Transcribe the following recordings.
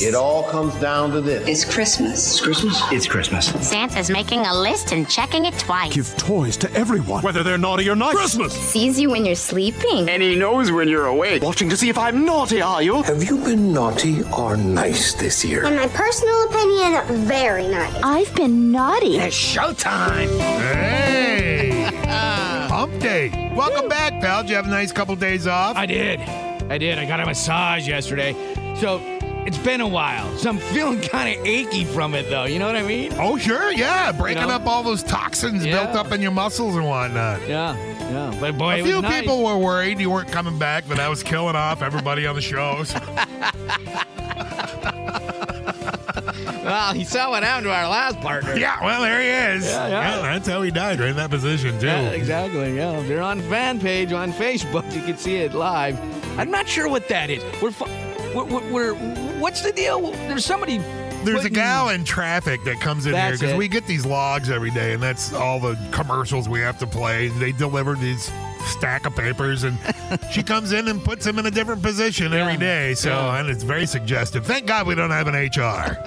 Christmas. It all comes down to this. It's Christmas. It's Christmas? It's Christmas. Santa's making a list and checking it twice. Give toys to everyone, whether they're naughty or nice. Christmas! Sees you when you're sleeping. And he knows when you're awake. Watching to see if I'm naughty, are you? Have you been naughty or nice this year? In my personal opinion, very nice. I've been naughty. It's showtime. Hey! Hump day. Welcome back, pal. Did you have a nice couple days off? I did. I got a massage yesterday. So it's been a while. So I'm feeling kind of achy from it, though. You know what I mean? Oh, sure, yeah. Breaking up all those toxins built up in your muscles and whatnot. Yeah. But boy, A few people were worried you weren't coming back, but I was killing off everybody on the shows. Well, he saw what happened to our last partner. Yeah, well, there he is. Yeah. That's how he died, right in that position, too. Yeah, exactly. Yeah, if you're on the fan page on Facebook, you can see it live. I'm not sure what that is. We're what's the deal? There's somebody. There's a gal in traffic that comes in here because we get these logs every day, and that's all the commercials we have to play. They deliver these stack of papers, and she comes in and puts them in a different position every day. So, and it's very suggestive. Thank God we don't have an HR.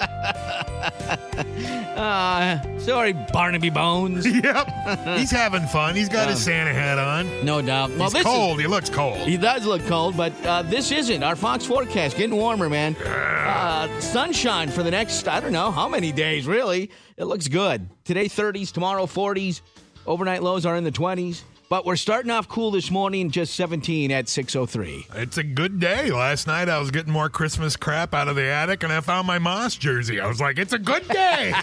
Sorry, Barnaby Bones. Yep. He's having fun. He's got his Santa hat on. No doubt. Well, he's cold. He looks cold. He does look cold, but this isn't. Our Fox forecast getting warmer, man. Sunshine for the next, I don't know, how many days, really. It looks good. Today, 30s. Tomorrow, 40s. Overnight lows are in the 20s. But we're starting off cool this morning, just 17 at 6:03. It's a good day. Last night I was getting more Christmas crap out of the attic, and I found my Moss jersey. I was like, it's a good day.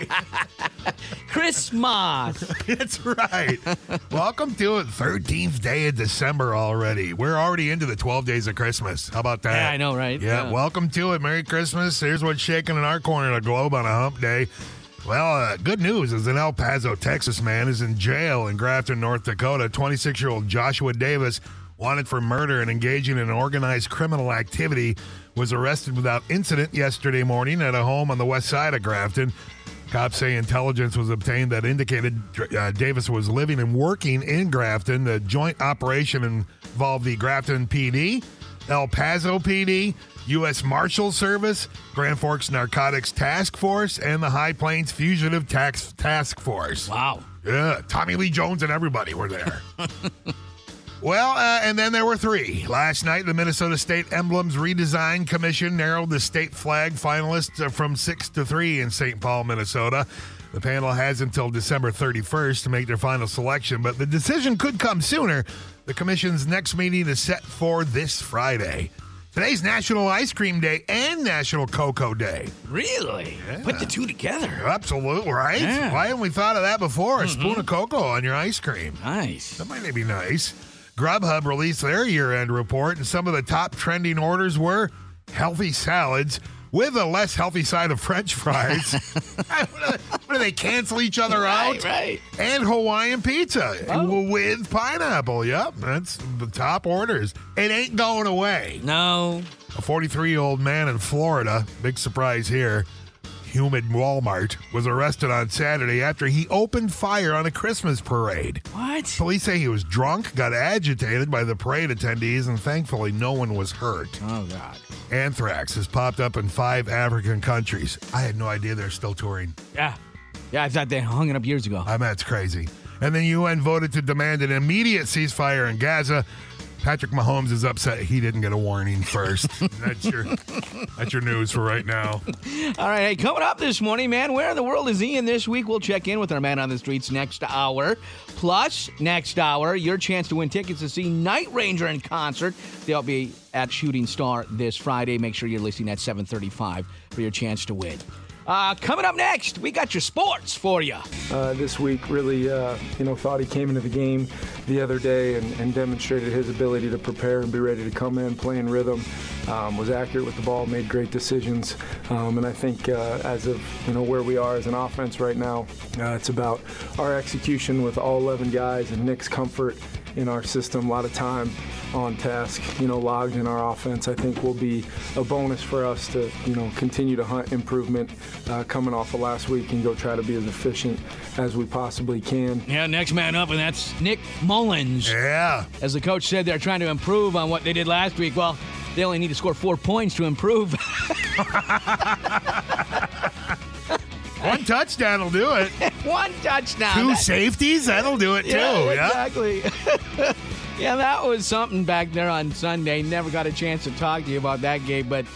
Christmas. That's right. Welcome to it. 13th day of December already. We're already into the 12 days of Christmas. How about that? Yeah, I know, right? Yeah, welcome to it. Merry Christmas. Here's what's shaking in our corner of the globe on a hump day. Well, good news is an El Paso, Texas man is in jail in Grafton, North Dakota. 26-year-old Joshua Davis, wanted for murder and engaging in organized criminal activity, was arrested without incident yesterday morning at a home on the west side of Grafton. Cops say intelligence was obtained that indicated Davis was living and working in Grafton. The joint operation involved the Grafton PD, El Paso PD, U.S. Marshal Service, Grand Forks Narcotics Task Force, and the High Plains Fugitive Task Force. Wow. Yeah, Tommy Lee Jones and everybody were there. Well, and then there were three. Last night, the Minnesota State Emblems Redesign Commission narrowed the state flag finalists from 6 to 3 in St. Paul, Minnesota. The panel has until December 31st to make their final selection, but the decision could come sooner. The commission's next meeting is set for this Friday. Today's National Ice Cream Day and National Cocoa Day. Really? Yeah. Put the two together. Absolutely, right? Yeah. Why haven't we thought of that before? A spoon of cocoa on your ice cream. Nice. That might be nice. Grubhub released their year-end report, and some of the top trending orders were healthy salads with a less healthy side of French fries. What do they cancel each other out? Right. And Hawaiian pizza with pineapple. Yep, that's the top orders. It ain't going away. No. A 43-year-old man in Florida, big surprise here, humid Walmart, was arrested on Saturday after he opened fire on a Christmas parade. What? Police say he was drunk, got agitated by the parade attendees, and thankfully no one was hurt. Oh, God. Anthrax has popped up in 5 African countries. I had no idea they're still touring. Yeah, I thought they hung it up years ago. That's crazy. And the UN voted to demand an immediate ceasefire in Gaza. Patrick Mahomes is upset he didn't get a warning first. That's your news for right now. All right, hey, coming up this morning, man, where in the world is Ian this week? We'll check in with our man on the streets next hour. Plus, next hour, your chance to win tickets to see Night Ranger in concert. They'll be at Shooting Star this Friday. Make sure you're listening at 7:35 for your chance to win. Coming up next, we got your sports for you. This week really, thought he came into the game the other day and demonstrated his ability to prepare and be ready to come in, play in rhythm, was accurate with the ball, made great decisions. And I think as of, where we are as an offense right now, it's about our execution with all 11 guys and Nick's comfort in our system. A lot of time on task, logged in our offense, I think will be a bonus for us to, continue to hunt improvement coming off of last week and go try to be as efficient as we possibly can. Yeah, next man up, and that's Nick Mullins. Yeah. As the coach said, they're trying to improve on what they did last week. Well, They only need to score 4 points to improve. One touchdown will do it. One touchdown. Two safeties, that'll do it too. Yeah, exactly. Yeah, that was something back there on Sunday. Never got a chance to talk to you about that game, but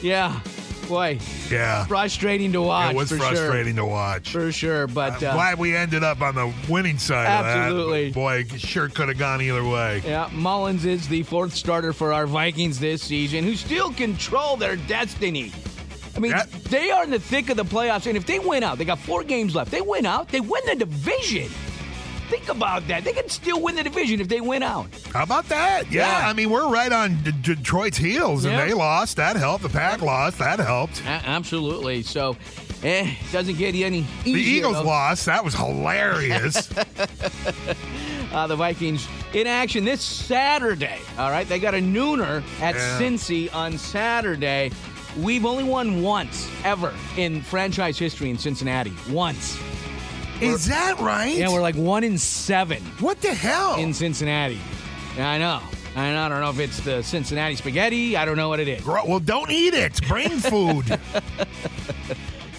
yeah, boy. Yeah. Frustrating to watch. It was frustrating to watch. For sure, but I'm glad we ended up on the winning side absolutely. of that. Boy, it sure could have gone either way. Yeah, Mullins is the fourth starter for our Vikings this season, who still control their destiny. I mean, they are in the thick of the playoffs, and if they win out, they got 4 games left. They win out, they win the division. Think about that. They can still win the division if they win out. How about that? Yeah. I mean, we're right on Detroit's heels, and they lost. That helped. The Pack lost. That helped. Absolutely. So, doesn't get you any easier. The Eagles lost. That was hilarious. The Vikings in action this Saturday. All right, they got a nooner at Cincy on Saturday. We've only won once ever in franchise history in Cincinnati. Once. Is that right? Yeah, we're like 1-7. What the hell? In Cincinnati. Yeah, I know. I don't know if it's the Cincinnati spaghetti. I don't know what it is. Well, don't eat it. Brain food.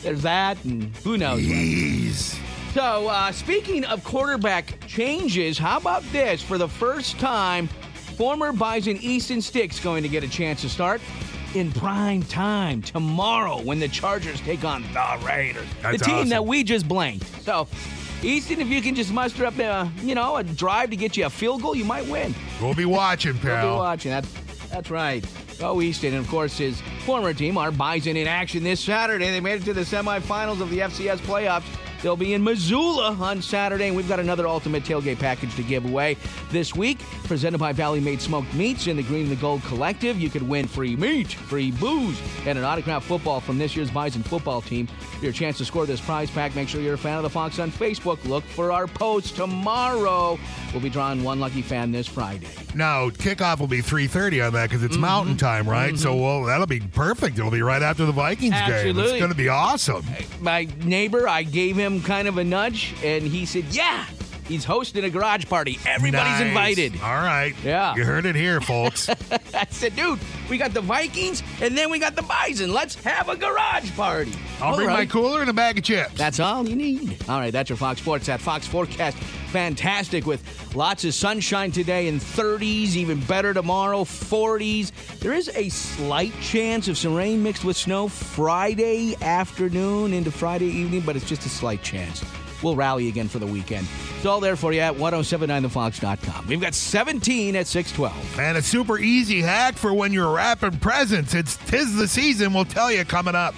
There's that, and who knows. Jeez. So, speaking of quarterback changes, how about this? For the first time, former Bison Easton Stick's going to get a chance to start in prime time tomorrow when the Chargers take on the Raiders. That's the team awesome. that we just blanked. So, Easton, if you can just muster up a drive to get you a field goal, you might win. We'll be watching, pal. We'll be watching. That's right. Go Easton. And, of course, his former team, our Bison, in action this Saturday. They made it to the semifinals of the FCS playoffs. They'll be in Missoula on Saturday, and we've got another ultimate tailgate package to give away this week, presented by Valley Made Smoked Meats and the Green and the Gold Collective. You could win free meat, free booze, and an autographed football from this year's Bison football team. For your chance to score this prize pack, make sure you're a fan of the Fox on Facebook. Look for our post tomorrow. We'll be drawing one lucky fan this Friday. Now, kickoff will be 3:30 on that because it's Mountain Time, right? So, that'll be perfect. It'll be right after the Vikings game. It's going to be awesome. My neighbor, I gave him kind of a nudge, and he said, yeah, he's hosting a garage party. Everybody's invited. All right. Yeah. You heard it here, folks. I said, dude, we got the Vikings, and then we got the Bison. Let's have a garage party. I'll bring my cooler and a bag of chips. That's all you need. All right, that's your Fox Sports. That Fox forecast, fantastic with lots of sunshine today in 30s, even better tomorrow, 40s. There is a slight chance of some rain mixed with snow Friday afternoon into Friday evening, but it's just a slight chance. We'll rally again for the weekend. It's all there for you at 1079thefox.com. We've got 17 at 612. And a super easy hack for when you're wrapping presents. It's 'Tis the Season. We'll tell you coming up.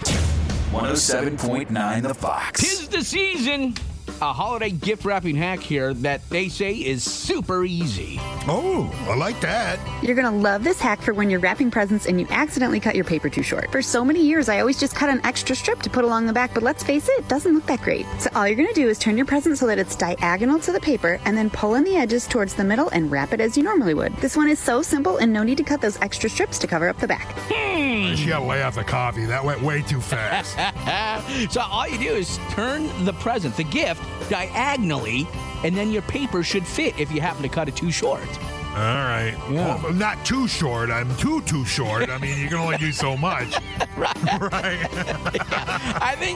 107.9 The Fox. 'Tis the season. A holiday gift wrapping hack here that they say is super easy. Oh, I like that. You're going to love this hack for when you're wrapping presents and you accidentally cut your paper too short. For so many years, I always just cut an extra strip to put along the back, but let's face it doesn't look that great. So all you're going to do is turn your present so that it's diagonal to the paper and then pull in the edges towards the middle and wrap it as you normally would. This one is so simple and no need to cut those extra strips to cover up the back. She got to lay off the coffee. That went way too fast. So all you do is turn the present, the gift, diagonally, and then your paper should fit if you happen to cut it too short. All right. Yeah. Well, not too short. I'm too short. I mean, you can only do so much. Right.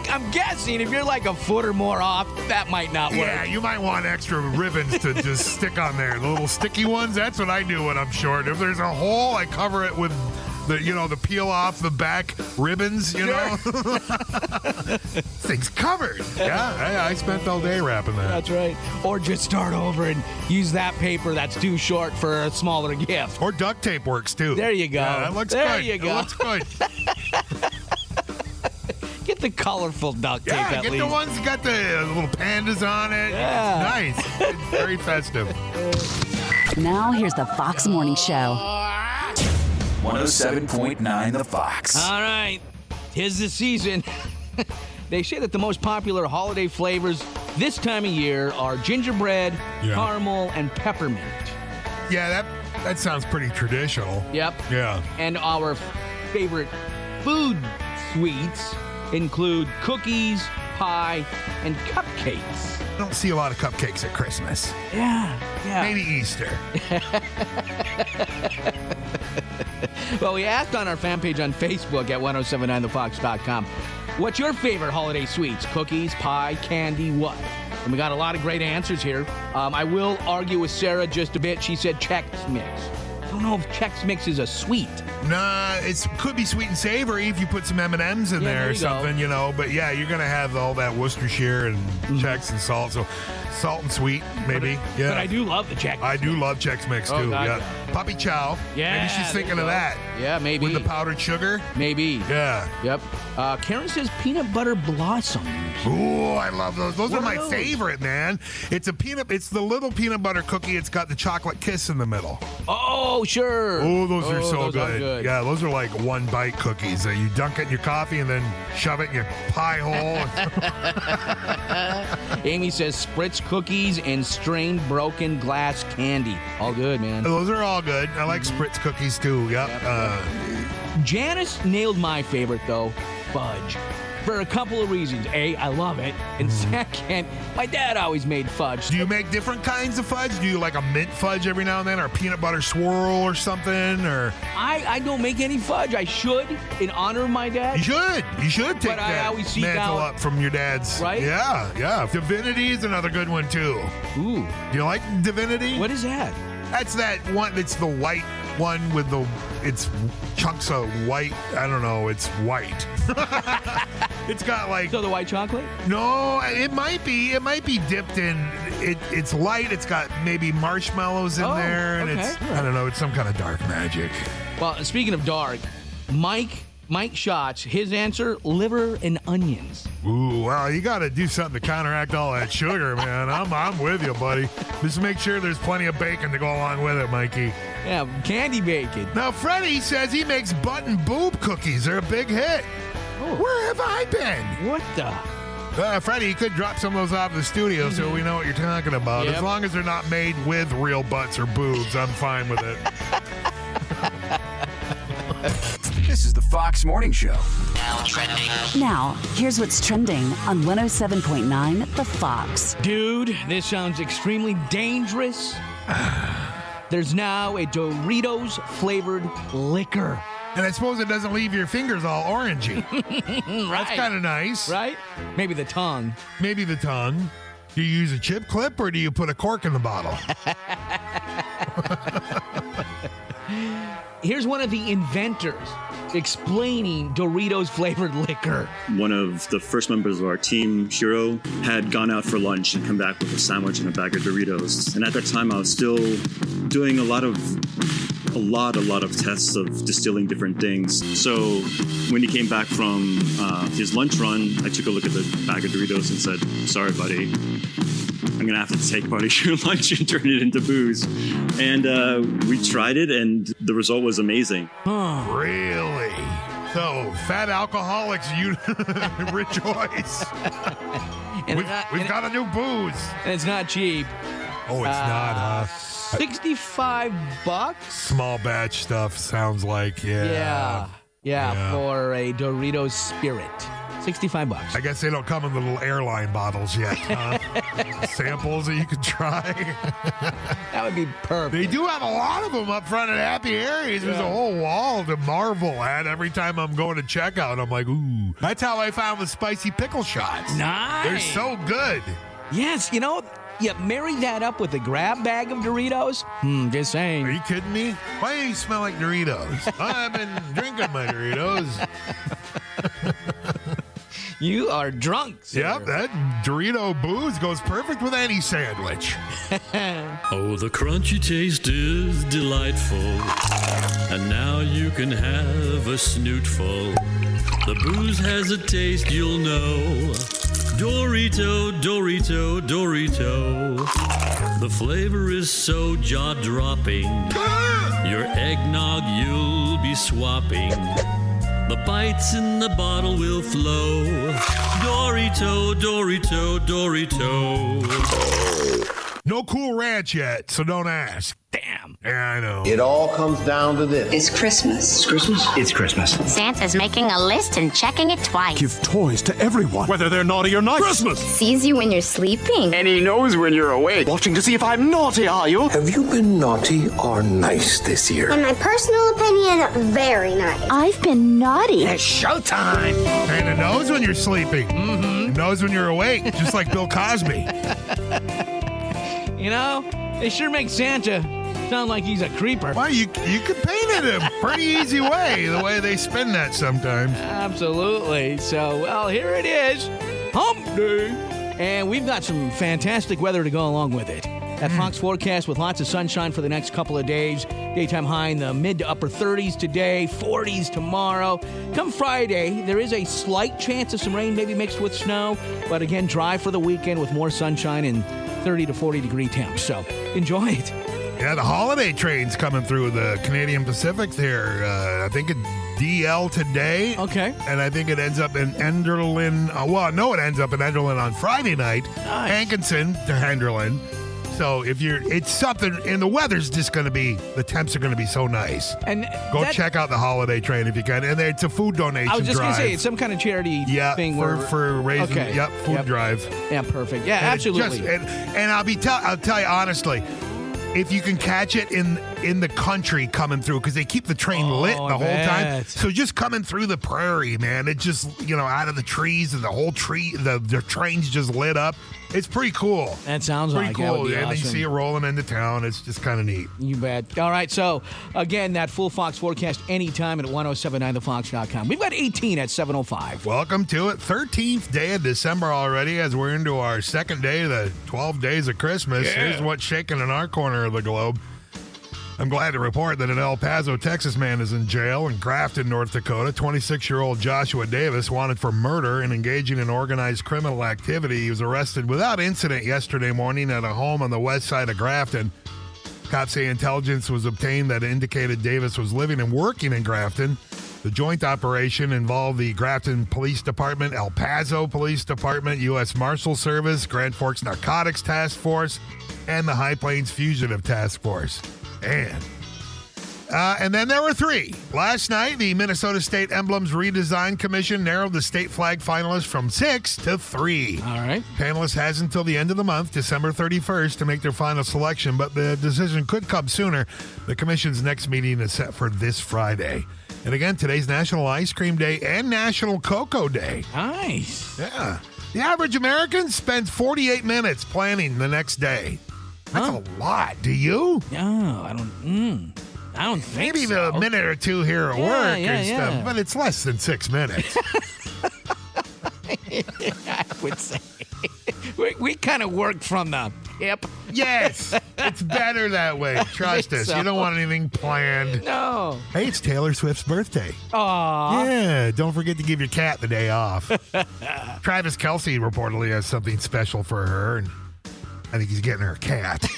I'm guessing if you're like a foot or more off, that might not work. Yeah, you might want extra ribbons to just stick on there. The little sticky ones, that's what I do when I'm short. If there's a hole, I cover it with the peel off the back ribbons, know. Thing's covered. Yeah, I spent all day wrapping that. That's right. Or just start over and use that paper that's too short for a smaller gift. Or duct tape works too. There you go. Yeah, that looks good. There you go. It looks good. Get the colorful duct tape at get least. the ones that got the little pandas on it. Yeah. It's nice. It's very festive. Now here's the Fox Morning Show. 107.9 The Fox. All right. 'Tis the season. They say that the most popular holiday flavors this time of year are gingerbread, caramel, and peppermint. Yeah, that sounds pretty traditional. Yep. Yeah. And our favorite food sweets include cookies, pie, and cupcakes. I don't see a lot of cupcakes at Christmas. Yeah. Maybe Easter. Well, we asked on our fan page on Facebook at 1079thefox.com, what's your favorite holiday sweets? Cookies, pie, candy, what? And we got a lot of great answers here. I will argue with Sarah just a bit. She said Chex Mix. I don't know if Chex Mix is a sweet. Nah, it could be sweet and savory if you put some M&Ms in there or something, you know. But yeah, you're going to have all that Worcestershire and Chex and salt. So salt and sweet, maybe. But I do love the Chex Mix. I do love Chex Mix, too. God, yeah. Puppy Chow. Yeah. Maybe she's thinking of that. Yeah, maybe. With the powdered sugar. Maybe. Yeah. Yep. Karen says peanut butter blossoms. Ooh, I love those. Those What are my are those? favorite, man. It's the little peanut butter cookie. It's got the chocolate kiss in the middle. Oh, sure. Oh, those are so those are good. Yeah, those are like one bite cookies. You dunk it in your coffee and then shove it in your pie hole. Amy says Spritz cookies and strained broken glass candy. All good, man. Those are all good. I like Spritz cookies too. Yep. Janice nailed my favorite, though, fudge. For a couple of reasons. A, I love it. And second, my dad always made fudge. Do you make different kinds of fudge? Do you like a mint fudge every now and then, or a peanut butter swirl or something? Or I don't make any fudge. I should, in honor of my dad. You should take But I that always seek mantle out- up from your dad's. Right? Yeah. Divinity is another good one too. Ooh. Do you like Divinity? What is that? That's that one. It's the white one with it's chunks of white. I don't know. It's white. It's got like. So the white chocolate? No, it might be. It might be dipped in. It's light. It's got maybe marshmallows in there, and okay. it's. I don't know. It's some kind of dark magic. Well, speaking of dark, Mike Schatz, his answer, liver and onions. Ooh, well, you got to do something to counteract all that sugar, man. I'm with you, buddy. Just make sure there's plenty of bacon to go along with it, Mikey. Yeah, candy bacon. Now, Freddie says he makes butt and boob cookies. They're a big hit. Oh. Where have I been? What the? Freddie, you could drop some of those off the studio so we know what you're talking about. Yep. As long as they're not made with real butts or boobs, I'm fine with it. This is the Fox Morning Show. Now, here's what's trending on 107.9 The Fox. Dude, this sounds extremely dangerous. There's now a Doritos flavored liquor. And I suppose it doesn't leave your fingers all orangey. Right. That's kind of nice. Right? Maybe the tongue. Maybe the tongue. Do you use a chip clip or do you put a cork in the bottle? Here's one of the inventors explaining Doritos flavored liquor. One of the first members of our team, Hiro, had gone out for lunch and come back with a sandwich and a bag of Doritos. And at that time, I was still doing a lot of tests of distilling different things. So when he came back from his lunch run, I took a look at the bag of Doritos and said, "Sorry, buddy, I'm going to have to take part of your lunch and turn it into booze." And we tried it, and the result was amazing. Really? So, fat alcoholics, you rejoice. We've got a new booze. And it's not cheap. Oh, it's not, huh? $65? Small batch stuff sounds like, Yeah, for a Doritos Spirit. $65. I guess they don't come in the little airline bottles yet, huh? Samples that you could try. That would be perfect. They do have a lot of them up front at Happy Harry's. There's a whole wall to marvel at every time I'm going to checkout. I'm like, ooh. That's how I found the spicy pickle shots. Nice. They're so good. Yes, you marry that up with a grab bag of Doritos. Just saying. Are you kidding me? Why do you smell like Doritos? I've been drinking my Doritos. You are drunk, sir. Yep, that Dorito booze goes perfect with any sandwich. Oh, the crunchy taste is delightful, and now you can have a snootful. The booze has a taste you'll know. Dorito, Dorito, Dorito. The flavor is so jaw-dropping. Your eggnog you'll be swapping. The bites in the bottle will flow. Dorito, Dorito, Dorito. No Cool Ranch yet, so don't ask. Damn. Yeah, I know. It all comes down to this. It's Christmas. It's Christmas? It's Christmas. Santa's making a list and checking it twice. Give toys to everyone, whether they're naughty or nice. Christmas! Sees you when you're sleeping. And he knows when you're awake. Watching to see if I'm naughty, are you? Have you been naughty or nice this year? In my personal opinion, very nice. I've been naughty. It's showtime. And it knows when you're sleeping. It knows when you're awake, just like Bill Cosby. You know, they sure make Santa sound like he's a creeper. Well, you could paint it a pretty easy way, the way they spin that sometimes. Absolutely. So, well, here it is, Hump Day. And we've got some fantastic weather to go along with it. That Fox forecast with lots of sunshine for the next couple of days. Daytime high in the mid to upper 30s today, 40s tomorrow. Come Friday, there is a slight chance of some rain, maybe mixed with snow. But again, dry for the weekend with more sunshine and 30 to 40 degree temps. So enjoy it. Yeah, the holiday train's coming through the Canadian Pacific there. I think it's DL today. Okay. And I think it ends up in Enderlin. It ends up in Enderlin on Friday night. Nice. Hankinson to Enderlin. So it's something, and the weather's just going to be, the temps are going to be so nice. And go check out the holiday train if you can. And it's a food donation drive. I was just going to say, it's some kind of charity thing. For raising, food drive. Yeah, perfect. Yeah, absolutely. And I'll tell you honestly, if you can catch it in the country coming through, because they keep the train lit the whole time. So just coming through the prairie, man, it just, out of the trees and the whole tree, the train's just lit up. It's pretty cool. That sounds pretty like cool. That would be And awesome. then you see it rolling into town. It's just kind of neat. You bet. All right, so again, that full Fox forecast anytime at 1079thefox.com. We've got 18 at 7:05. Welcome to it. 13th day of December already, as we're into our second day of the 12 days of Christmas. Yeah. Here's what's shaking in our corner of the globe. I'm glad to report that an El Paso, Texas man is in jail. In Grafton, North Dakota, 26-year-old Joshua Davis, wanted for murder and engaging in organized criminal activity. He was arrested without incident yesterday morning at a home on the west side of Grafton. Cops say intelligence was obtained that indicated Davis was living and working in Grafton. The joint operation involved the Grafton Police Department, El Paso Police Department, U.S. Marshal Service, Grand Forks Narcotics Task Force, and the High Plains Fugitive Task Force. And then there were three. Last night, the Minnesota State Emblems Redesign Commission narrowed the state flag finalists from 6 to 3. All right. Panelists has until the end of the month, December 31st, to make their final selection, but the decision could come sooner. The commission's next meeting is set for this Friday. And again, today's National Ice Cream Day and National Cocoa Day. Nice. Yeah. The average American spends 48 minutes planning the next day. That's a lot. Do you? No, I don't think Maybe so. a minute or two here at work and stuff, but it's less than 6 minutes. I would say. We kind of work from the hip. Yes. It's better that way. Trust us. So. You don't want anything planned. No. Hey, it's Taylor Swift's birthday. Aw. Yeah, don't forget to give your cat the day off. Travis Kelce reportedly has something special for her, and I think he's getting her a cat.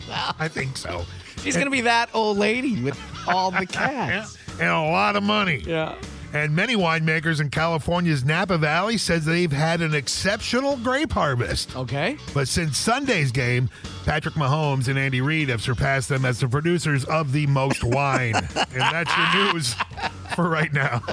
Wow. I think so. She's going to be that old lady with all the cats. And a lot of money. Yeah. And many winemakers in California's Napa Valley says they've had an exceptional grape harvest. Okay. But since Sunday's game, Patrick Mahomes and Andy Reid have surpassed them as the producers of the most wine. And that's your news for right now.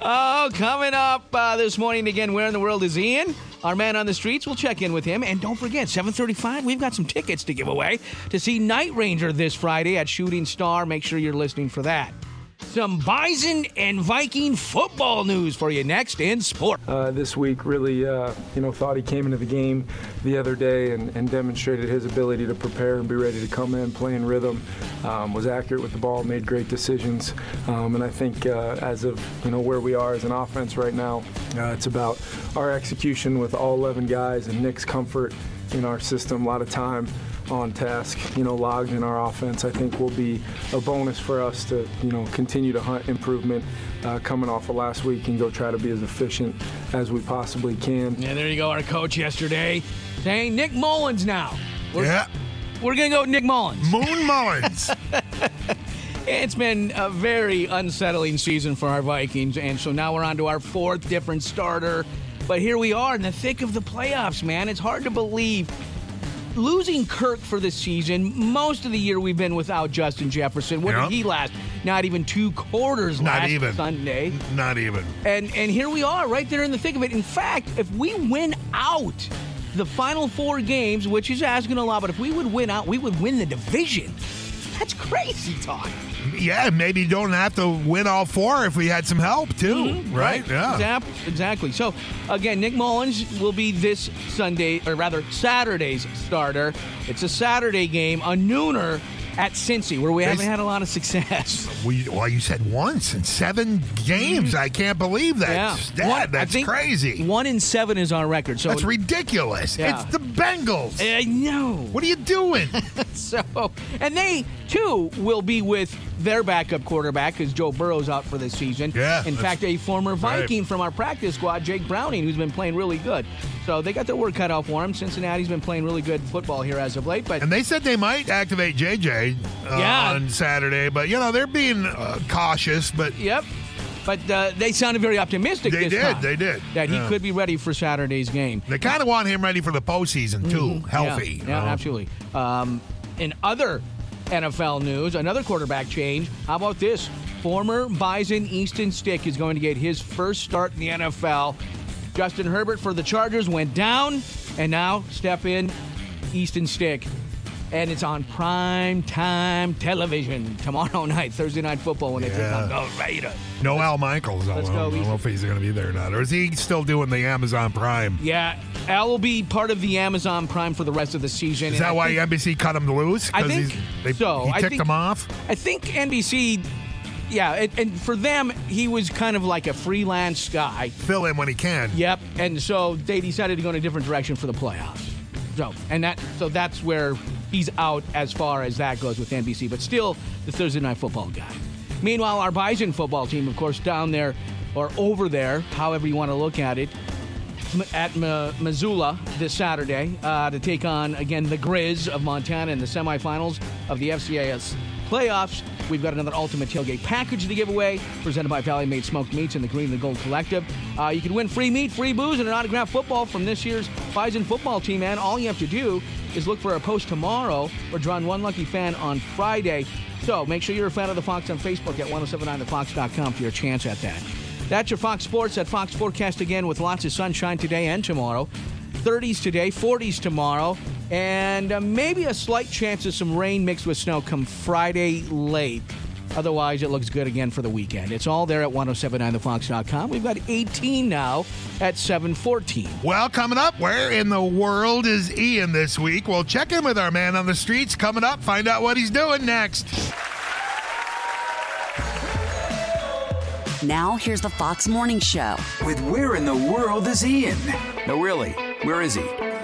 Oh, coming up this morning again, where in the world is Ian? Our man on the streets, we'll check in with him. And don't forget, 7:35, we've got some tickets to give away to see Night Ranger this Friday at Shooting Star. Make sure you're listening for that. Some Bison and Viking football news for you next in sport. This week really, thought he came into the game the other day and demonstrated his ability to prepare and be ready to come in, play in rhythm, was accurate with the ball, made great decisions. And I think as of, where we are as an offense right now, it's about our execution with all 11 guys and Nick's comfort in our system, a lot of time on task, logged in our offense. I think will be a bonus for us to, continue to hunt improvement coming off of last week and go try to be as efficient as we possibly can. Yeah, there you go. Our coach yesterday saying Nick Mullins now. We're going to go with Nick Mullins. Moon Mullins. It's been a very unsettling season for our Vikings, and so now we're on to our fourth different starter. But here we are in the thick of the playoffs, man. It's hard to believe. losing Kirk for the season, most of the year we've been without Justin Jefferson. What did he last? Not even 2 quarters last Sunday. Not even. And here we are, right there in the thick of it. In fact, if we win out the final 4 games, which is asking a lot, but if we would win out, we would win the division. That's crazy talk. Yeah, maybe you don't have to win all 4 if we had some help, too, right? Yeah. Exactly. So, again, Nick Mullins will be this Sunday, or rather Saturday's starter. It's a Saturday game, a nooner at Cincy, where we haven't had a lot of success. You said once in 7 games. I can't believe that. Yeah. That's crazy. 1-7 is our record. So that's ridiculous. Yeah. It's the Bengals. I know. What are you doing? And they, too, will be with their backup quarterback because Joe Burrow's out for this season. Yeah. In fact, a former Viking from our practice squad, Jake Browning, who's been playing really good. So they got their work cut out for him. Cincinnati's been playing really good football here as of late. And they said they might activate JJ on Saturday, but, they're being cautious. But Yep. But they sounded very optimistic this time. They did. That he could be ready for Saturday's game. They kind of want him ready for the postseason, too. Healthy. Yeah, absolutely. In other NFL news, another quarterback change. How about this? Former Bison Easton Stick is going to get his first start in the NFL. Justin Herbert for the Chargers went down, and now step in Easton Stick. And it's on prime time television tomorrow night, Thursday Night Football, when they take on the Raiders. No Al Michaels. I don't know if he's going to be there or not. Or is he still doing the Amazon Prime? Yeah, Al will be part of the Amazon Prime for the rest of the season. Is that why NBC cut him loose? I think so. He ticked him off? I think NBC... Yeah, and for them, he was kind of like a freelance guy. Fill in when he can. Yep, and so they decided to go in a different direction for the playoffs. So that's where he's out as far as that goes with NBC, but still the Thursday Night Football guy. Meanwhile, our Bison football team, of course, down there, or over there, however you want to look at it, at Missoula this Saturday to take on, again, the Grizz of Montana in the semifinals of the FCS playoffs. We've got another Ultimate Tailgate package to give away, presented by Valley Made Smoked Meats and the Green and the Gold Collective. You can win free meat, free booze, and an autographed football from this year's Bison football team, and all you have to do is look for a post tomorrow. We're drawing one lucky fan on Friday. So make sure you're a fan of the Fox on Facebook at 1079thefox.com for your chance at that. That's your Fox Sports. That Fox Forecast again with lots of sunshine today and tomorrow. 30s today, 40s tomorrow, and maybe a slight chance of some rain mixed with snow come Friday late. Otherwise, it looks good again for the weekend. It's all there at 1079thefox.com. We've got 18 now at 7:14. Well, coming up, where in the world is Ian this week? We'll check in with our man on the streets. Coming up, find out what he's doing next. Now, here's the Fox Morning Show. With Where in the World is Ian? No, really, where is he?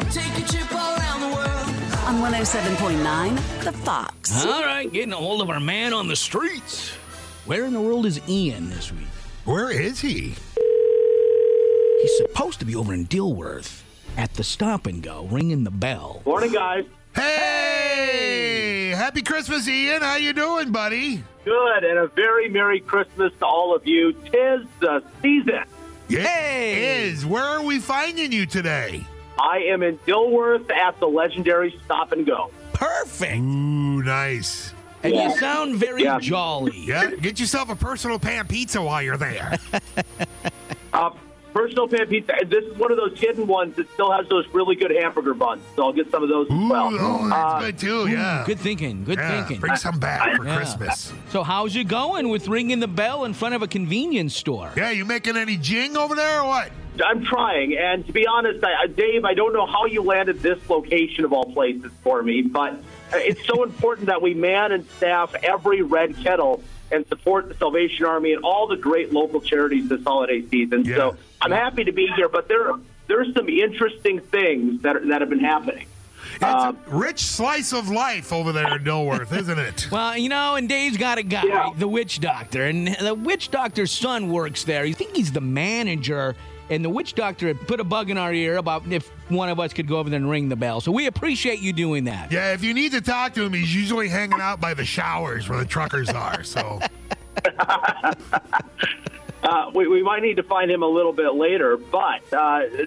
Take a trip around the world. On 107.9, The Fox. All right, getting a hold of our man on the streets. Where in the world is Ian this week? Where is he? He's supposed to be over in Dilworth at the Stop and Go, ringing the bell. Morning, guys. Hey! Happy Christmas, Ian. How you doing, buddy? Good, and a very Merry Christmas to all of you. 'Tis the season. It is. Where are we finding you today? I am in Dilworth at the legendary Stop and Go. Perfect. Ooh, nice. And you sound very jolly. Yeah, get yourself a personal pan pizza while you're there. Personal pan pizza. This is one of those hidden ones that still has those really good hamburger buns. So I'll get some of those as well. Oh, that's good too, yeah. Good thinking, good thinking. Bring some back for Christmas. So how's it going with ringing the bell in front of a convenience store? Yeah, you making any jing over there or what? I'm trying, and to be honest, Dave, I don't know how you landed this location of all places for me, but it's so important that we man and staff every red kettle and support the Salvation Army and all the great local charities this holiday season. Yeah. So I'm happy to be here, but there's some interesting things that have been happening. It's a rich slice of life over there in Dilworth, isn't it? Well, and Dave's got a guy, the witch doctor, and the witch doctor's son works there. You think he's the manager, and the witch doctor had put a bug in our ear about if one of us could go over there and ring the bell. So we appreciate you doing that. Yeah, if you need to talk to him, he's usually hanging out by the showers where the truckers are. So we might need to find him a little bit later. But,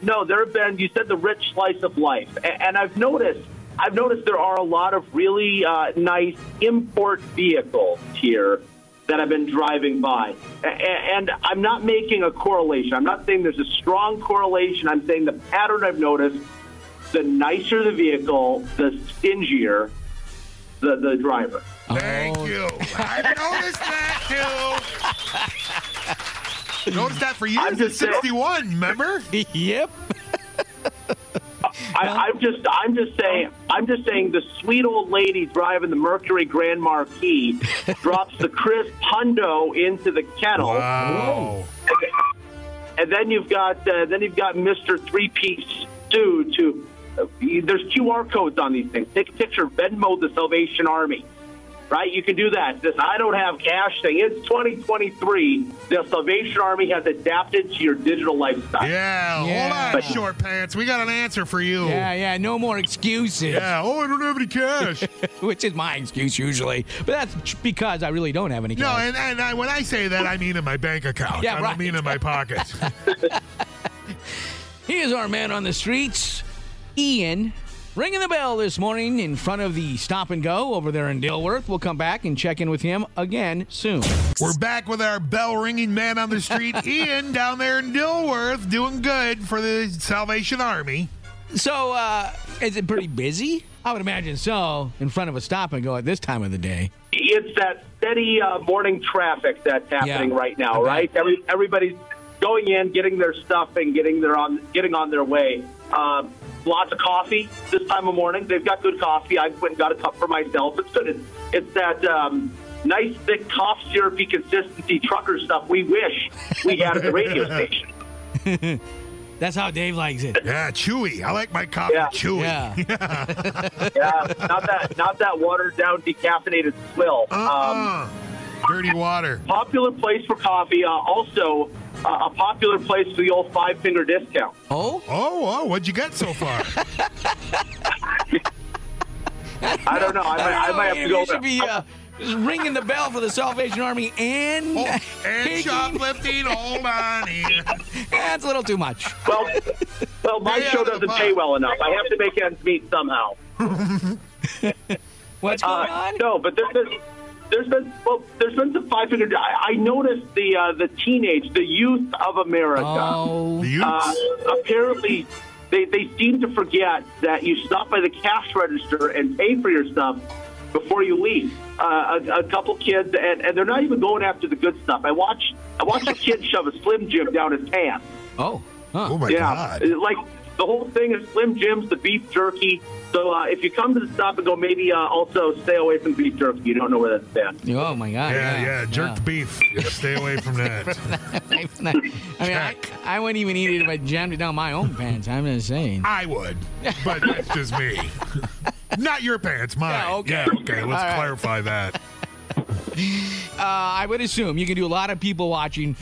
no, there have been, you said the rich slice of life. And I've noticed I've noticed there are a lot of really nice import vehicles here that I've been driving by. And I'm not making a correlation. I'm not saying there's a strong correlation. I'm saying the pattern I've noticed, the nicer the vehicle, the stingier the driver. Thank you. I noticed that, too. Noticed that for years. I'm just 61, remember? Yep. I'm just saying the sweet old lady driving the Mercury Grand Marquis drops the crisp hundo into the kettle. Wow. And then you've got Mr. Three-Piece Stew. There's QR codes on these things. Take a picture, Venmo the Salvation Army. Right? You can do that. This I don't have cash thing. It's 2023. The Salvation Army has adapted to your digital lifestyle. Yeah, hold on, short pants. We got an answer for you. Yeah, no more excuses. Yeah, I don't have any cash. Which is my excuse usually. But that's because I really don't have any cash. No, and when I say that, I mean in my bank account. Yeah, I right. don't mean in my pocket. Here's our man on the streets, Ian, ringing the bell this morning in front of the Stop and Go over there in Dilworth. We'll come back and check in with him again soon. We're back with our bell-ringing man on the street, Ian, down there in Dilworth, doing good for the Salvation Army. So, is it pretty busy? I would imagine so, in front of a Stop and Go at this time of the day. It's that steady morning traffic that's happening right now, right? Everybody's going in, getting their stuff, and getting on their way. Lots of coffee this time of morning. They've got good coffee. I went and got a cup for myself. It's good. It's that nice, thick, cough syrupy consistency trucker stuff we wish we had at the radio station. That's how Dave likes it. Yeah, chewy. I like my coffee chewy. Yeah. Not that watered down, decaffeinated swill. Dirty water. Popular place for coffee. Also, a popular place for the old 5-finger discount. Oh, what'd you get so far? I don't know. I might have to go. You should be just ringing the bell for the Salvation Army and shoplifting. Hold on here. That's a little too much. Well, my show doesn't pay well enough. I have to make ends meet somehow. What's going on? No, but there's been some 5-finger. I noticed the youth of America. Oh, the youth. Apparently, they seem to forget that you stop by the cash register and pay for your stuff before you leave. A couple kids, and they're not even going after the good stuff. I watched a kid shove a Slim Jim down his pants. Oh my God! Like the whole thing is Slim Jims, the beef jerky. So if you come to the Stop and Go, maybe also stay away from beef jerky. You don't know where that's at. Oh my God! Yeah, jerked beef. Yeah, stay away from that. I wouldn't even eat it if I jammed it down my own pants. I'm just saying. I would, but that's just me. Not your pants, mine. Yeah, okay. Let's clarify that. I would assume you can do a lot of people watching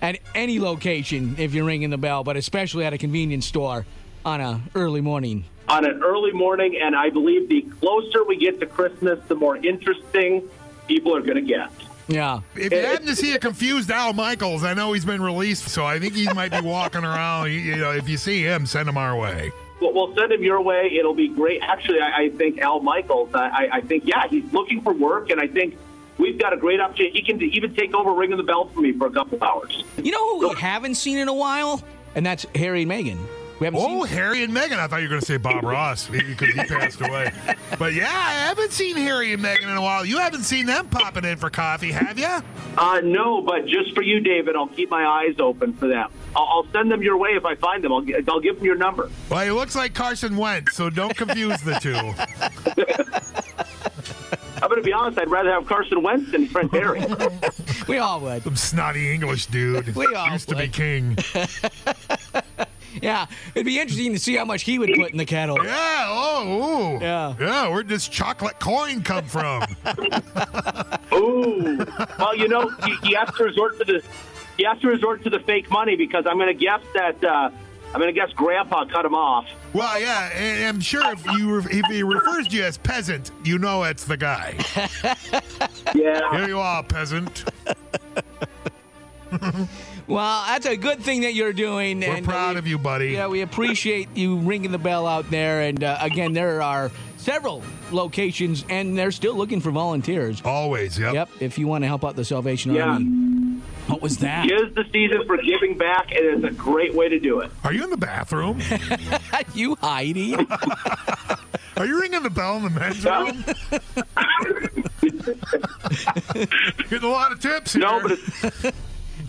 at any location if you're ringing the bell, but especially at a convenience store on an early morning. On an early morning, and I believe the closer we get to Christmas, the more interesting people are going to get. Yeah. If you happen to see a confused Al Michaels, I know he's been released, so I think he might be walking around. If you see him, send him our way. We'll send him your way. It'll be great. Actually, I think Al Michaels, I think, he's looking for work, and I think we've got a great opportunity. He can even take over ringing the bell for me for a couple hours. You know who we haven't seen in a while? And that's Harry and Meghan. Harry and Meghan. I thought you were going to say Bob Ross because he passed away. But yeah, I haven't seen Harry and Meghan in a while. You haven't seen them popping in for coffee, have you? No, but just for you, David, I'll keep my eyes open for them. I'll send them your way if I find them. I'll give them your number. Well, he looks like Carson Wentz, so don't confuse the two. I'm going to be honest, I'd rather have Carson Wentz than Brent Barry. We all would. Some snotty English dude. We all used would. to be king. Yeah, it'd be interesting to see how much he would put in the kettle. Yeah, Yeah, where'd this chocolate coin come from? Ooh. Well, he has to resort to the fake money because I'm going to guess that Grandpa cut him off. Well, yeah, and I'm sure if he refers to you as peasant, you know it's the guy. Yeah. Here you are, peasant. Well, that's a good thing that you're doing. We're proud of you, buddy. Yeah, we appreciate you ringing the bell out there. And again, there are several locations, and they're still looking for volunteers. Always, yep. Yep, if you want to help out the Salvation Army. What was that? It is the season for giving back, and it's a great way to do it. Are you in the bathroom? You hiding? Are you ringing the bell in the men's room? Getting a lot of tips here. No, but it's...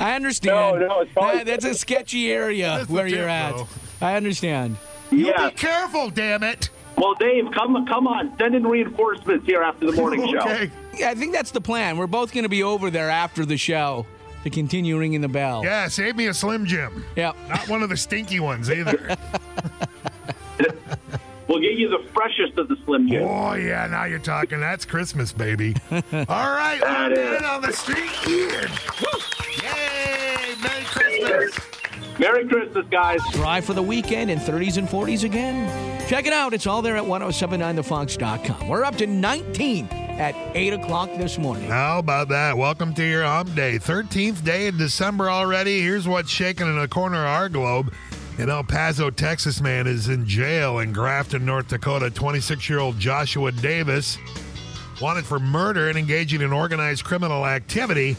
I understand. No, it's fine. That's a sketchy area where you're at. Bro. I understand. You be careful, damn it. Well, Dave, come on. Send in reinforcements here after the morning show. Yeah, I think that's the plan. We're both going to be over there after the show to continue ringing the bell. Yeah, save me a Slim Jim. Yep. Not one of the stinky ones either. We'll get you the freshest of the Slim Jims. Oh, yeah, now you're talking. That's Christmas, baby. All right, we'll get it on the street, Ian. Woo. Yay, Merry Christmas. Merry Christmas, guys. Drive for the weekend in 30s and 40s again. Check it out. It's all there at 1079thefox.com. We're up to 19 at 8 o'clock this morning. How about that? Welcome to your hump day. 13th day in December already. Here's what's shaking in the corner of our globe. An El Paso, Texas man is in jail in Grafton, North Dakota. 26-year-old Joshua Davis, wanted for murder and engaging in organized criminal activity,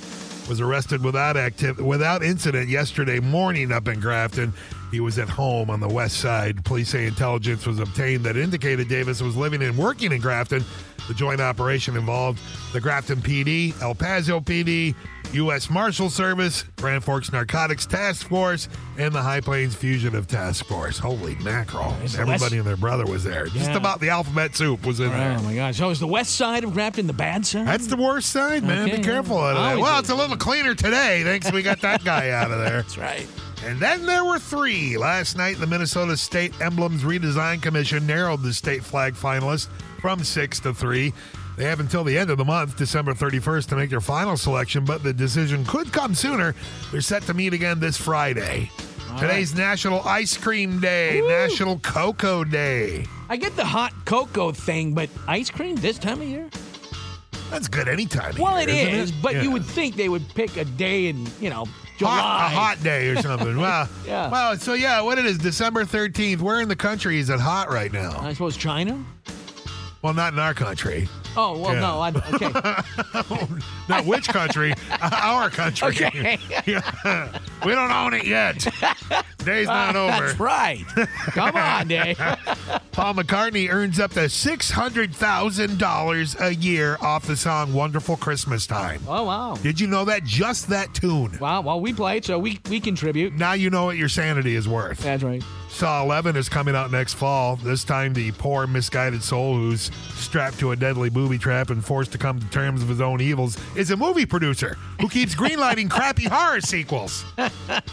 was arrested without incident yesterday morning up in Grafton. He was at home on the west side. Police say intelligence was obtained that indicated Davis was living and working in Grafton. The joint operation involved the Grafton PD, El Paso PD, U.S. Marshal Service, Grand Forks Narcotics Task Force, and the High Plains Fugitive Task Force. Holy mackerel. So everybody and their brother was there. Yeah. Just about the alphabet soup was in there. Oh, my gosh. So is the west side of Grafton the bad side? That's the worst side, man. Okay. Be careful out of that. Always Well, is. it's a little cleaner today. Thanks, we got that guy out of there. That's right. And then there were three. Last night, the Minnesota State Emblems Redesign Commission narrowed the state flag finalists from 6 to 3. They have until the end of the month, December 31st, to make their final selection, but the decision could come sooner. They're set to meet again this Friday. Today's National Ice Cream Day, National Cocoa Day. I get the hot cocoa thing, but ice cream this time of year? That's good any time of Well, year, it isn't is, but Yeah. you would think they would pick a day in, July. A hot day or something. Well, Yeah. Well, so yeah, what it is, December 13th. Where in the country is it hot right now? I suppose China? Well, not in our country. Oh, well, Yeah. no. Okay. Not which country, our country. Okay. Yeah. We don't own it yet. Day's not over. That's right. Come on, Dave. Paul McCartney earns up to $600,000 a year off the song Wonderful Christmas Time. Oh, wow. Did you know that? Just that tune. Wow, well, we play it, so we contribute. Now you know what your sanity is worth. That's right. Saw 11 is coming out next fall. This time, the poor, misguided soul who's strapped to a deadly booby trap and forced to come to terms with his own evils is a movie producer who keeps greenlighting crappy horror sequels.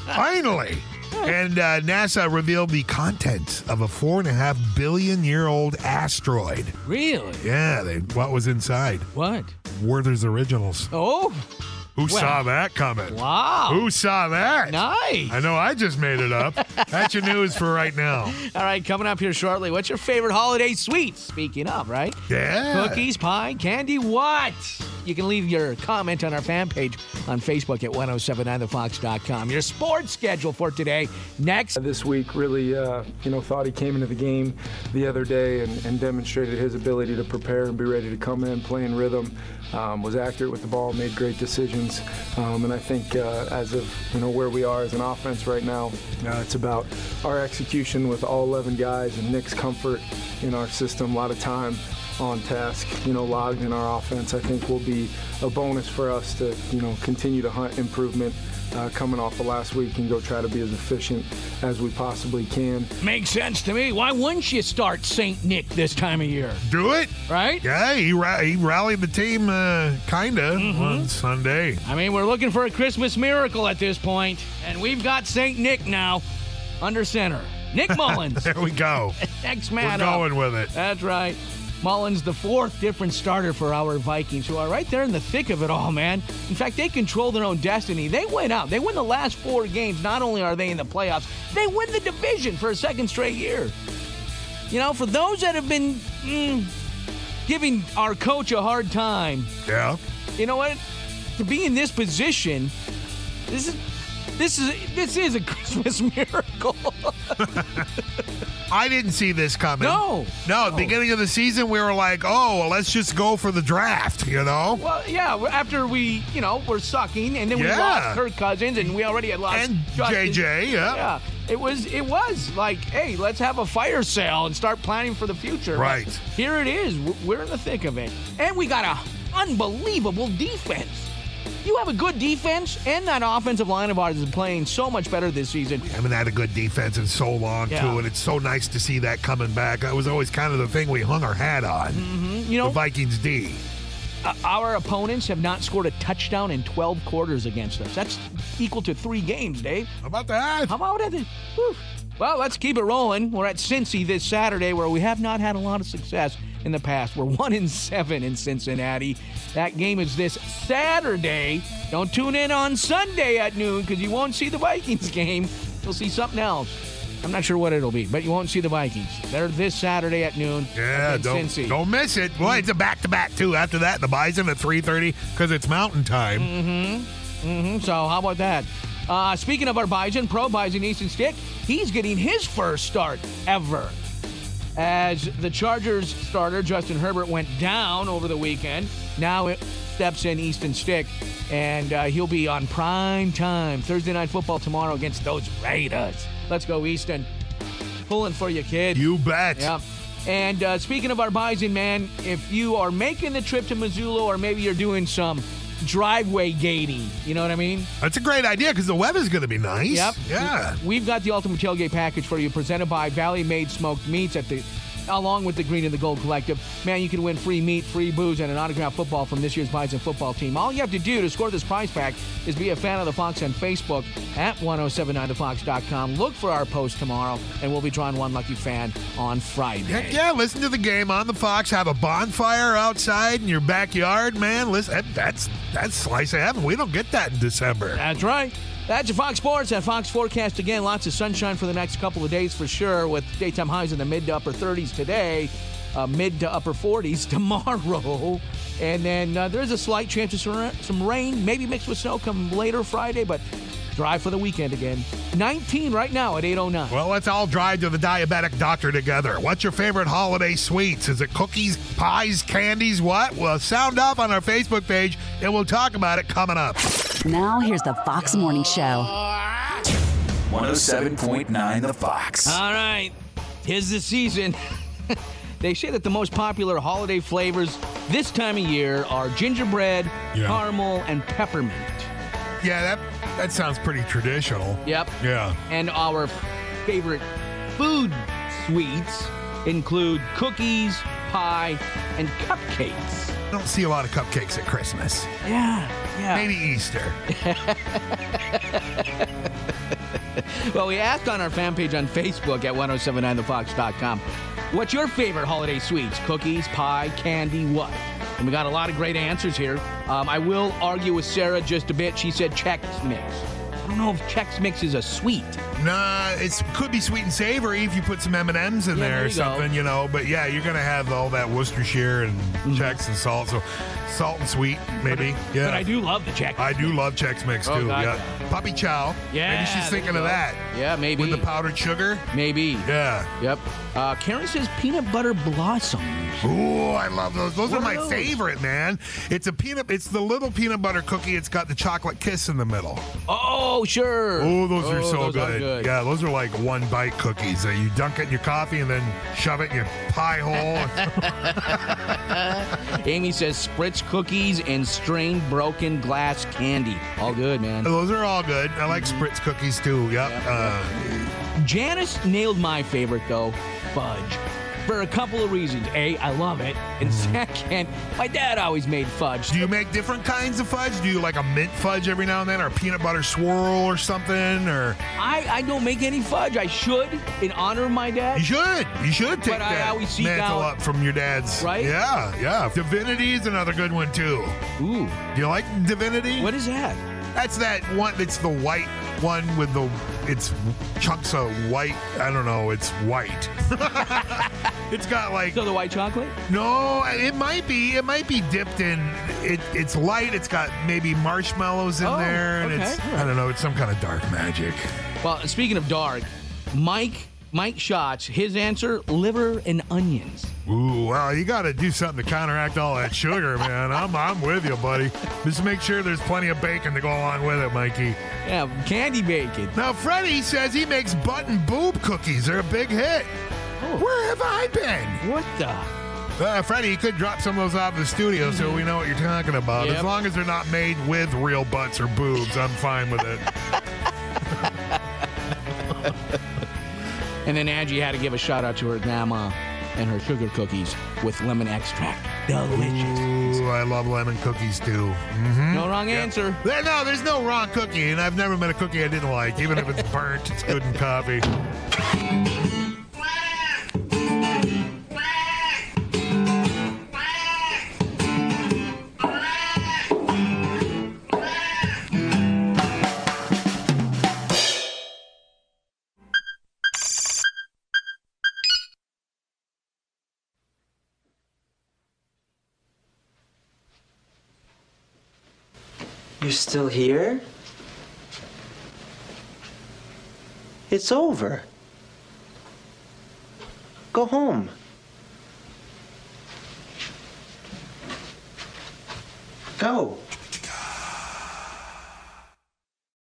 Finally. And NASA revealed the contents of a 4.5 billion-year-old asteroid. Really? Yeah, what was inside? What? Werther's Originals. Oh. Who saw that coming? Wow. Who saw that? Nice. I know I just made it up. That's your news for right now. All right, coming up here shortly. What's your favorite holiday sweet? Speaking of, right? Yeah. Cookies, pie, candy, what? You can leave your comment on our fan page on Facebook at 1079thefox.com. Your sports schedule for today. Next. This week really, thought he came into the game the other day and demonstrated his ability to prepare and be ready to come in, play in rhythm. Was accurate with the ball, made great decisions, and I think as of where we are as an offense right now, it's about our execution with all 11 guys and Nick's comfort in our system. A lot of time on task, logged in our offense. I think will be a bonus for us to continue to hunt improvement coming off of last week and go try to be as efficient as we possibly can. Makes sense to me. Why wouldn't you start St. Nick this time of year? Do it. Right? Yeah, he rallied the team on Sunday. I mean, we're looking for a Christmas miracle at this point, and we've got St. Nick now under center. Nick Mullins. There we go. Next man We're up. going with it. That's right. Mullins, the fourth different starter for our Vikings, who are right there in the thick of it all, man. In fact, they control their own destiny. They win out. They win the last 4 games. Not only are they in the playoffs, they win the division for a second straight year. For those that have been giving our coach a hard time, yeah, you know what? To be in this position, this is This is a Christmas miracle. I didn't see this coming. No. At the beginning of the season, we were like, oh, well, let's just go for the draft, you know? Well, yeah, after we, were sucking, and then we lost Kirk Cousins, and we already had lost and Justin. JJ, Yeah, it was like, hey, let's have a fire sale and start planning for the future. Right. But here it is. We're in the thick of it. And we got an unbelievable defense. You have a good defense, and that offensive line of ours is playing so much better this season. We haven't had a good defense in so long, too, and it's so nice to see that coming back. That was always kind of the thing we hung our hat on, the Vikings D. Our opponents have not scored a touchdown in 12 quarters against us. That's equal to 3 games, Dave. How about that? How about it? Whew. Well, let's keep it rolling. We're at Cincy this Saturday, where we have not had a lot of success in the past. We're 1-7 in Cincinnati. That game is this Saturday. Don't tune in on Sunday at noon, because you won't see the Vikings game. You'll see something else. I'm not sure what it'll be, but you won't see the Vikings. They're this Saturday at noon. Yeah, don't miss it. Boy, it's a back-to-back, too. After that, the Bison at 3:30, because it's Mountain Time. So how about that? Speaking of our Bison, Pro Bison Easton Stick, he's getting his first start ever. As the Chargers starter, Justin Herbert, went down over the weekend. Now it steps in Easton Stick, and he'll be on prime time Thursday Night Football tomorrow against those Raiders. Let's go, Easton. Pulling for you, kid. You bet. Yeah. And speaking of our Bison, man, if you are making the trip to Missoula, or maybe you're doing some driveway gating, you know what I mean? That's a great idea, because the weather's going to be nice. Yep. Yeah. We've got the ultimate tailgate package for you, presented by Valley Made Smoked Meats along with the Green and the Gold Collective. Man, you can win free meat, free booze, and an autographed football from this year's Bison football team. All you have to do to score this prize pack is be a fan of the Fox on Facebook at 1079thefox.com. Look for our post tomorrow, and we'll be drawing one lucky fan on Friday. Heck yeah, listen to the game on the Fox. Have a bonfire outside in your backyard, man. Listen, that's slice of heaven. We don't get that in December. That's right. That's your Fox Sports and Fox Forecast. Again, lots of sunshine for the next couple of days for sure, with daytime highs in the mid to upper 30s today, mid to upper 40s tomorrow. And then there's a slight chance of some rain, maybe mixed with snow, come later Friday, but dry for the weekend again. 19 right now at 8:09. Well, let's all drive to the diabetic doctor together. What's your favorite holiday sweets? Is it cookies, pies, candies, what? Well, sound off on our Facebook page, and we'll talk about it coming up. Now, here's the Fox Morning Show. 107.9 The Fox. All right. 'Tis the season. They say that the most popular holiday flavors this time of year are gingerbread, caramel, and peppermint. Yeah, that sounds pretty traditional. Yep. Yeah. And our favorite food sweets include cookies, pie, and cupcakes. I don't see a lot of cupcakes at Christmas. Yeah. Maybe Easter. Well, we asked on our fan page on Facebook at 1079thefox.com, what's your favorite holiday sweets? Cookies, pie, candy, what? And we got a lot of great answers here. I will argue with Sarah just a bit. She said Chex Mix. I don't know if Chex Mix is a sweet. Nah, it could be sweet and savory if you put some M&Ms in there or something, you know. But yeah, you're going to have all that Worcestershire and Chex and salt. So salt and sweet, maybe. But I do love the Chex. I do love Chex Mix, too. God, yeah. Puppy Chow. Yeah. Maybe she's thinking of that. Yeah, maybe. With the powdered sugar. Maybe. Yeah. Yep. Karen says peanut butter blossoms. Ooh, I love those. Those are my favorite, man. It's the little peanut butter cookie. It's got the chocolate kiss in the middle. Oh, sure. Oh, those are so those good. are good. Yeah, those are like one bite cookies. You dunk it in your coffee and then shove it in your pie hole. Amy says Spritz cookies and strained broken glass candy. All good, man. Those are all good. I like Spritz cookies too. Yep. Janice nailed my favorite, though, fudge. For a couple of reasons. A, I love it. And second, my dad always made fudge. Do you make different kinds of fudge? Do you like a mint fudge every now and then, or a peanut butter swirl or something? Or I don't make any fudge. I should, in honor of my dad. You should take I that always seek mantle out, up from your dad's. Right? Yeah. Divinity is another good one too. Ooh. Do you like Divinity? What is that? That's that one. It's the white one with the it's chunks of white. I don't know. It's white. It's got like. So the white chocolate? No, it might be. It might be dipped in. It's light. It's got maybe marshmallows in there, and it's. I don't know. It's some kind of dark magic. Well, speaking of dark, Mike Schatz, his answer: liver and onions. Ooh, well, you got to do something to counteract all that sugar, man. I'm with you, buddy. Just make sure there's plenty of bacon to go along with it, Mikey. Yeah, candy bacon. Now, Freddie says he makes butt and boob cookies. They're a big hit. Oh. Where have I been? What the? Freddie, you could drop some of those out of the studio so we know what you're talking about. Yep. As long as they're not made with real butts or boobs, I'm fine with it. And then Angie had to give a shout out to her grandma and her sugar cookies with lemon extract. Delicious. Ooh, I love lemon cookies too. Mm-hmm. No wrong answer. No, there's no wrong cookie, and I've never met a cookie I didn't like. Even if it's burnt, it's good in coffee. You're still here? It's over. Go home. Go.